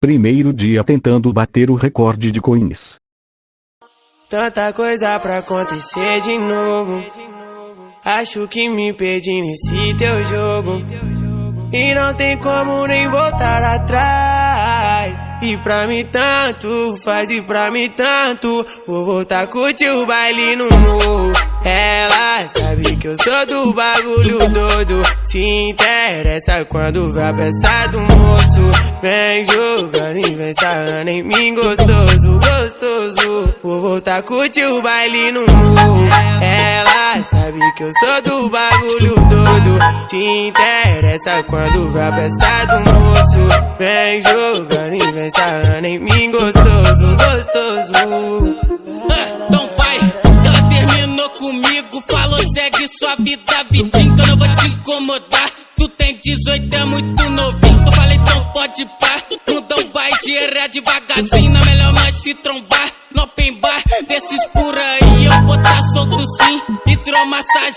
Primeiro dia tentando bater o recorde de coins. Tanta coisa pra acontecer de novo. Acho que me perdi nesse teu jogo. E não tem como nem voltar atrás. E pra mim tanto faz, e pra mim tanto. Vou voltar a curtir o baile no morro. Ela sabe que eu sou do bagulho doido. Se interessa quando vai a peça do moço. Vem jogando e vem sarrando em mim gostoso, gostoso. Vou voltar a curtir o baile no morro. Ela sabe que eu sou do bagulho doido. Se interessa quando vai a peça do moço. Vem jogando e vem sarrando em mim gostoso, gostoso. Então vai, ela terminou comigo. Falou segue sua vida, vidinho, que eu não vou te incomodar. Tu tem 18, é muito novinho. Eu falei então pode pá. Não vai girar devagarzinho. Não é melhor nós se trombar no open bar. Desses por aí eu vou tá solto sim. Hidromassagem.